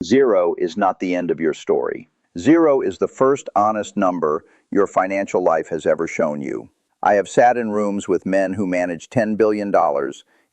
Zero is not the end of your story. Zero is the first honest number your financial life has ever shown you. I have sat in rooms with men who managed $10 billion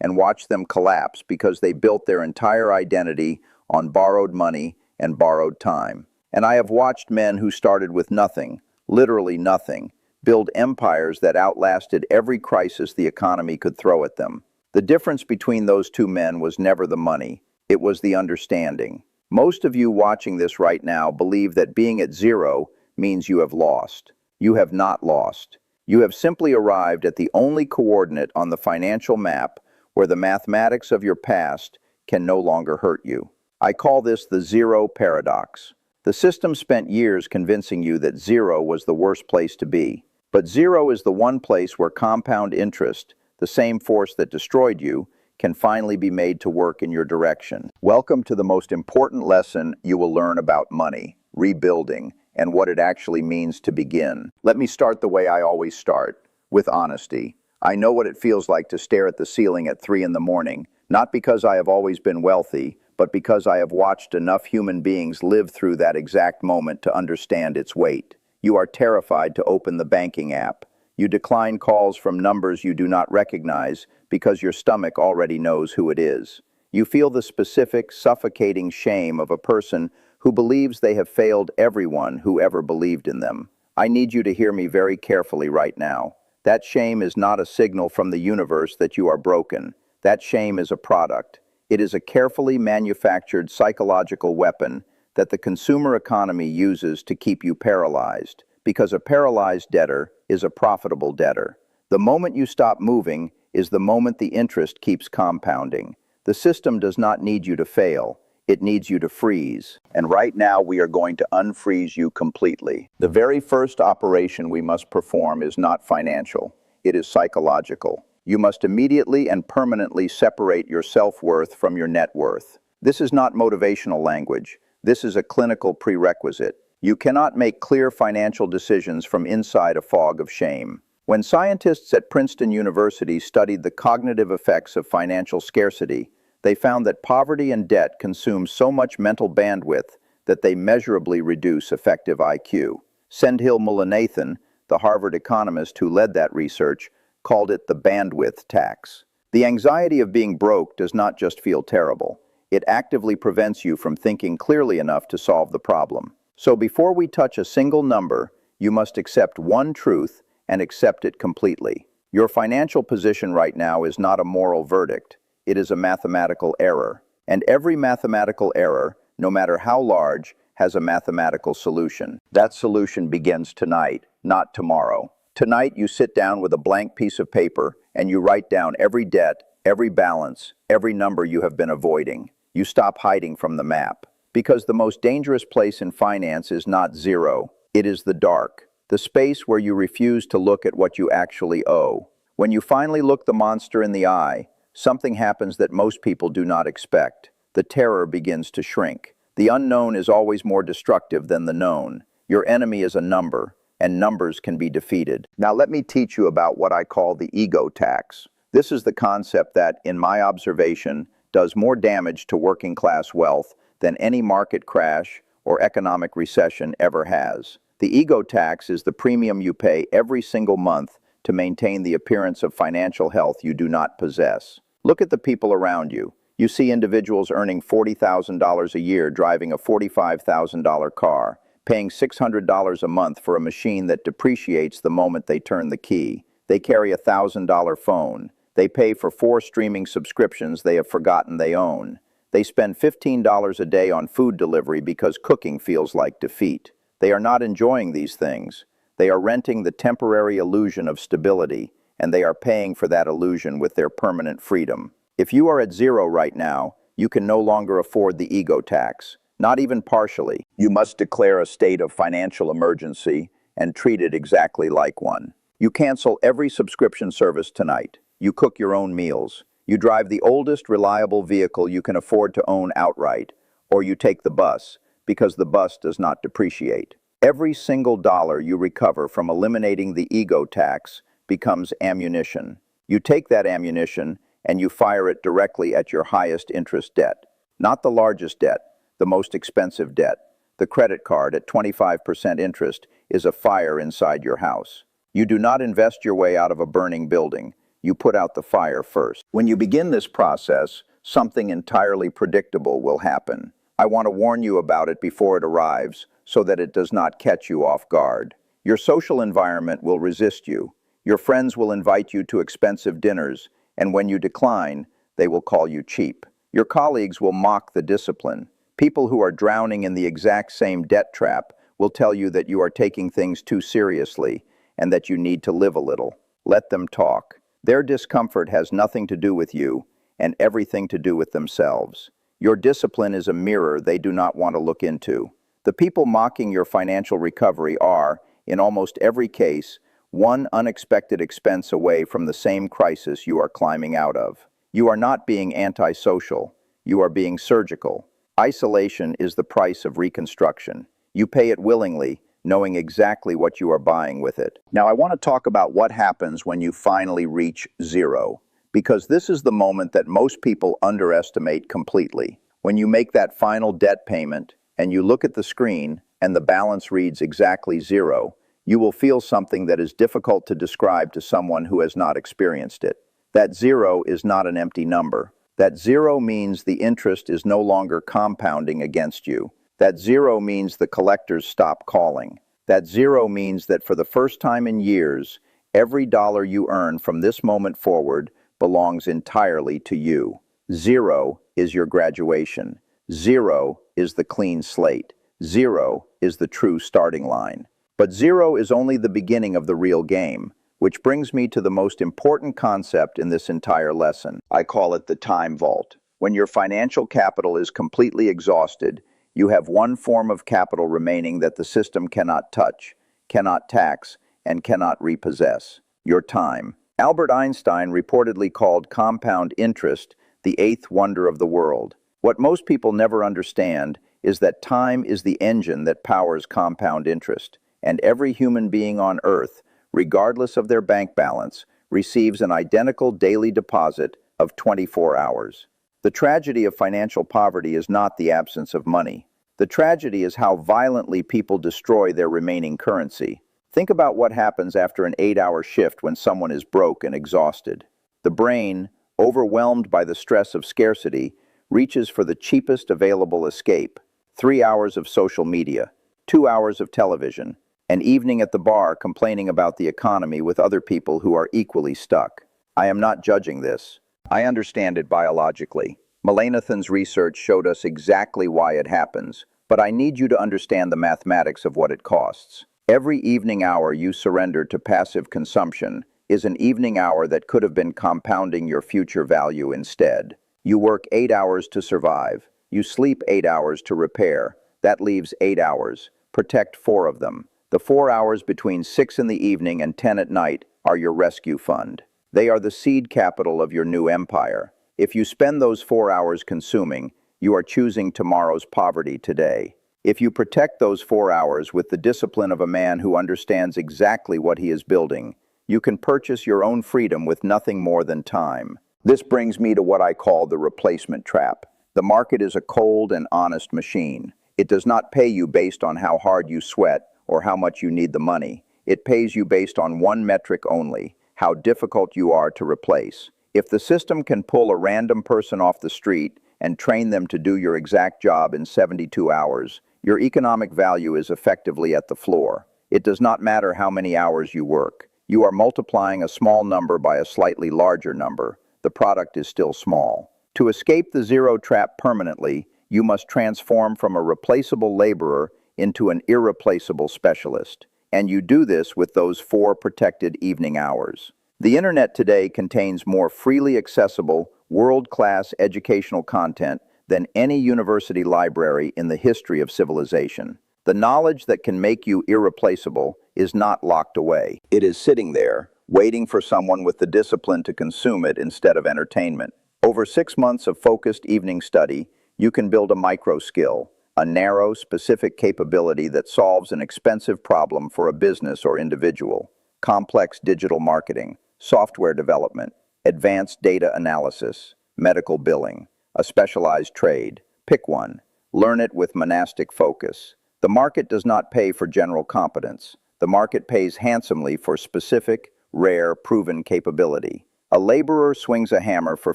and watched them collapse because they built their entire identity on borrowed money and borrowed time. And I have watched men who started with nothing, literally nothing, build empires that outlasted every crisis the economy could throw at them. The difference between those two men was never the money, it was the understanding. Most of you watching this right now believe that being at zero means you have lost. You have not lost. You have simply arrived at the only coordinate on the financial map where the mathematics of your past can no longer hurt you. I call this the zero paradox. The system spent years convincing you that zero was the worst place to be. But zero is the one place where compound interest, the same force that destroyed you, can finally be made to work in your direction. Welcome to the most important lesson you will learn about money, rebuilding, and what it actually means to begin. Let me start the way I always start, with honesty. I know what it feels like to stare at the ceiling at 3 in the morning, not because I have always been wealthy, but because I have watched enough human beings live through that exact moment to understand its weight. You are terrified to open the banking app. You decline calls from numbers you do not recognize because your stomach already knows who it is. You feel the specific, suffocating shame of a person who believes they have failed everyone who ever believed in them. I need you to hear me very carefully right now. That shame is not a signal from the universe that you are broken. That shame is a product. It is a carefully manufactured psychological weapon that the consumer economy uses to keep you paralyzed, because a paralyzed debtor is a profitable debtor. The moment you stop moving is the moment the interest keeps compounding. The system does not need you to fail. It needs you to freeze. And right now we are going to unfreeze you completely. The very first operation we must perform is not financial. It is psychological. You must immediately and permanently separate your self-worth from your net worth. This is not motivational language. This is a clinical prerequisite. You cannot make clear financial decisions from inside a fog of shame. When scientists at Princeton University studied the cognitive effects of financial scarcity, they found that poverty and debt consume so much mental bandwidth that they measurably reduce effective IQ. Sendhil Mullainathan, the Harvard economist who led that research, called it the bandwidth tax. The anxiety of being broke does not just feel terrible. It actively prevents you from thinking clearly enough to solve the problem. So before we touch a single number, you must accept one truth and accept it completely. Your financial position right now is not a moral verdict. It is a mathematical error. And every mathematical error, no matter how large, has a mathematical solution. That solution begins tonight, not tomorrow. Tonight you sit down with a blank piece of paper and you write down every debt, every balance, every number you have been avoiding. You stop hiding from the map. Because the most dangerous place in finance is not zero. It is the dark, the space where you refuse to look at what you actually owe. When you finally look the monster in the eye, something happens that most people do not expect. The terror begins to shrink. The unknown is always more destructive than the known. Your enemy is a number, and numbers can be defeated. Now let me teach you about what I call the ego tax. This is the concept that, in my observation, does more damage to working class wealth than any market crash or economic recession ever has. The ego tax is the premium you pay every single month to maintain the appearance of financial health you do not possess. Look at the people around you. You see individuals earning $40,000 a year driving a $45,000 car, paying $600 a month for a machine that depreciates the moment they turn the key. They carry a $1,000 phone. They pay for 4 streaming subscriptions they have forgotten they own. They spend $15 a day on food delivery because cooking feels like defeat. They are not enjoying these things. They are renting the temporary illusion of stability, and they are paying for that illusion with their permanent freedom. If you are at zero right now, you can no longer afford the ego tax, not even partially. You must declare a state of financial emergency and treat it exactly like one. You cancel every subscription service tonight. You cook your own meals. You drive the oldest reliable vehicle you can afford to own outright, or you take the bus, because the bus does not depreciate. Every single dollar you recover from eliminating the ego tax becomes ammunition. You take that ammunition and you fire it directly at your highest interest debt. Not the largest debt, the most expensive debt. The credit card at 25% interest is a fire inside your house. You do not invest your way out of a burning building. You put out the fire first. When you begin this process, something entirely predictable will happen. I want to warn you about it before it arrives, so that it does not catch you off guard. Your social environment will resist you. Your friends will invite you to expensive dinners, and when you decline, they will call you cheap. Your colleagues will mock the discipline. People who are drowning in the exact same debt trap will tell you that you are taking things too seriously and that you need to live a little. Let them talk. Their discomfort has nothing to do with you and everything to do with themselves. Your discipline is a mirror they do not want to look into. The people mocking your financial recovery are, in almost every case, one unexpected expense away from the same crisis you are climbing out of. You are not being antisocial. You are being surgical. Isolation is the price of reconstruction. You pay it willingly, knowing exactly what you are buying with it. Now, I want to talk about what happens when you finally reach zero, because this is the moment that most people underestimate completely. When you make that final debt payment and you look at the screen and the balance reads exactly zero, you will feel something that is difficult to describe to someone who has not experienced it. That zero is not an empty number. That zero means the interest is no longer compounding against you. That zero means the collectors stop calling. That zero means that for the first time in years, every dollar you earn from this moment forward belongs entirely to you. Zero is your graduation. Zero is the clean slate. Zero is the true starting line. But zero is only the beginning of the real game, which brings me to the most important concept in this entire lesson. I call it the time vault. When your financial capital is completely exhausted, you have one form of capital remaining that the system cannot touch, cannot tax, and cannot repossess: your time. Albert Einstein reportedly called compound interest the eighth wonder of the world. What most people never understand is that time is the engine that powers compound interest, and every human being on Earth, regardless of their bank balance, receives an identical daily deposit of 24 hours. The tragedy of financial poverty is not the absence of money. The tragedy is how violently people destroy their remaining currency. Think about what happens after an 8-hour shift when someone is broke and exhausted. The brain, overwhelmed by the stress of scarcity, reaches for the cheapest available escape: 3 hours of social media, 2 hours of television, an evening at the bar complaining about the economy with other people who are equally stuck. I am not judging this. I understand it biologically. Melanothan's research showed us exactly why it happens, but I need you to understand the mathematics of what it costs. Every evening hour you surrender to passive consumption is an evening hour that could have been compounding your future value instead. You work 8 hours to survive. You sleep 8 hours to repair. That leaves 8 hours. Protect 4 of them. The 4 hours between 6 in the evening and 10 at night are your rescue fund. They are the seed capital of your new empire. If you spend those 4 hours consuming, you are choosing tomorrow's poverty today. If you protect those 4 hours with the discipline of a man who understands exactly what he is building, you can purchase your own freedom with nothing more than time. This brings me to what I call the replacement trap. The market is a cold and honest machine. It does not pay you based on how hard you sweat or how much you need the money. It pays you based on one metric only: how difficult you are to replace. If the system can pull a random person off the street and train them to do your exact job in 72 hours, your economic value is effectively at the floor. It does not matter how many hours you work. You are multiplying a small number by a slightly larger number. The product is still small. To escape the zero trap permanently, you must transform from a replaceable laborer into an irreplaceable specialist. And you do this with those 4 protected evening hours. The internet today contains more freely accessible, world-class educational content than any university library in the history of civilization. The knowledge that can make you irreplaceable is not locked away. It is sitting there, waiting for someone with the discipline to consume it instead of entertainment. Over 6 months of focused evening study, you can build a micro skill, a narrow, specific capability that solves an expensive problem for a business or individual: complex digital marketing, software development, advanced data analysis, medical billing, a specialized trade. Pick one. Learn it with monastic focus. The market does not pay for general competence. The market pays handsomely for specific, rare, proven capability. A laborer swings a hammer for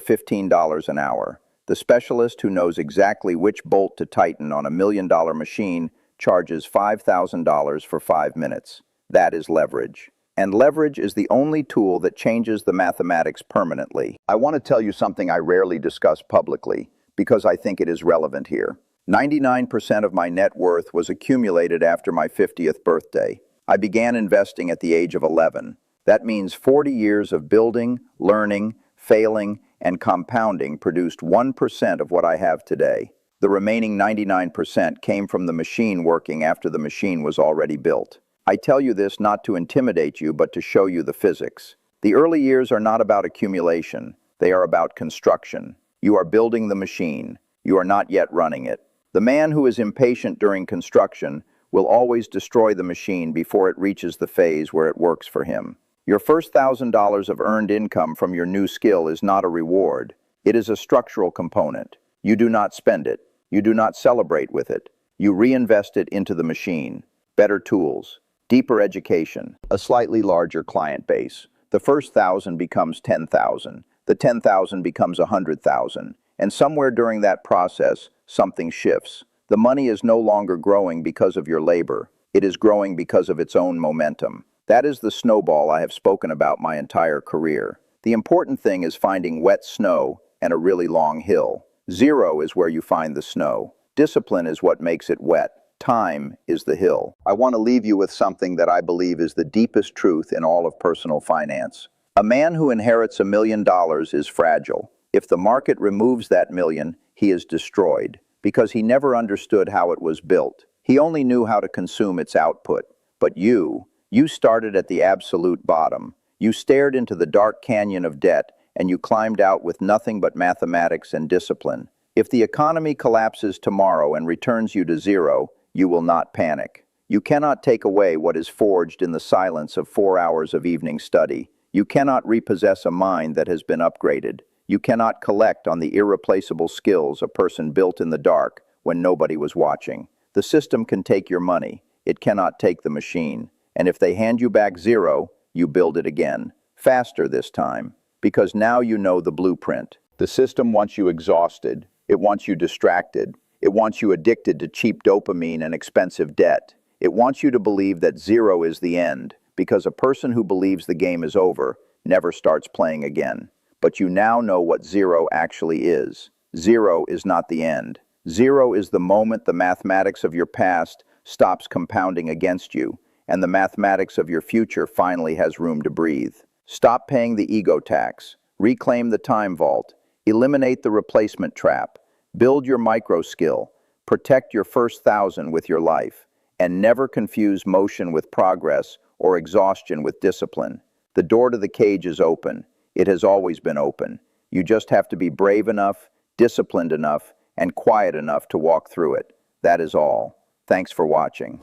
$15 an hour. The specialist who knows exactly which bolt to tighten on a $1,000,000 machine charges $5,000 for 5 minutes. That is leverage. And leverage is the only tool that changes the mathematics permanently. I want to tell you something I rarely discuss publicly because I think it is relevant here. 99% of my net worth was accumulated after my 50th birthday. I began investing at the age of 11. That means 40 years of building, learning, failing, and compounding produced 1% of what I have today. The remaining 99% came from the machine working after the machine was already built. I tell you this not to intimidate you, but to show you the physics. The early years are not about accumulation. They are about construction. You are building the machine. You are not yet running it. The man who is impatient during construction will always destroy the machine before it reaches the phase where it works for him. Your first $1,000 of earned income from your new skill is not a reward. It is a structural component. You do not spend it. You do not celebrate with it. You reinvest it into the machine. Better tools, deeper education, a slightly larger client base. The first 1,000 becomes 10,000. The 10,000 becomes 100,000. And somewhere during that process, something shifts. The money is no longer growing because of your labor. It is growing because of its own momentum. That is the snowball I have spoken about my entire career. The important thing is finding wet snow and a really long hill. Zero is where you find the snow. Discipline is what makes it wet. Time is the hill. I want to leave you with something that I believe is the deepest truth in all of personal finance. A man who inherits $1,000,000 is fragile. If the market removes that million, he is destroyed because he never understood how it was built. He only knew how to consume its output. But you started at the absolute bottom. You stared into the dark canyon of debt and you climbed out with nothing but mathematics and discipline. If the economy collapses tomorrow and returns you to zero, you will not panic. You cannot take away what is forged in the silence of 4 hours of evening study. You cannot repossess a mind that has been upgraded. You cannot collect on the irreplaceable skills a person built in the dark when nobody was watching. The system can take your money. It cannot take the machine. And if they hand you back zero, you build it again. Faster this time. Because now you know the blueprint. The system wants you exhausted. It wants you distracted. It wants you addicted to cheap dopamine and expensive debt. It wants you to believe that zero is the end, because a person who believes the game is over never starts playing again. But you now know what zero actually is. Zero is not the end. Zero is the moment the mathematics of your past stops compounding against you, and the mathematics of your future finally has room to breathe. Stop paying the ego tax. Reclaim the time vault. Eliminate the replacement trap. Build your micro skill. Protect your first 1,000 with your life. And never confuse motion with progress or exhaustion with discipline. The door to the cage is open. It has always been open. You just have to be brave enough, disciplined enough, and quiet enough to walk through it. That is all. Thanks for watching.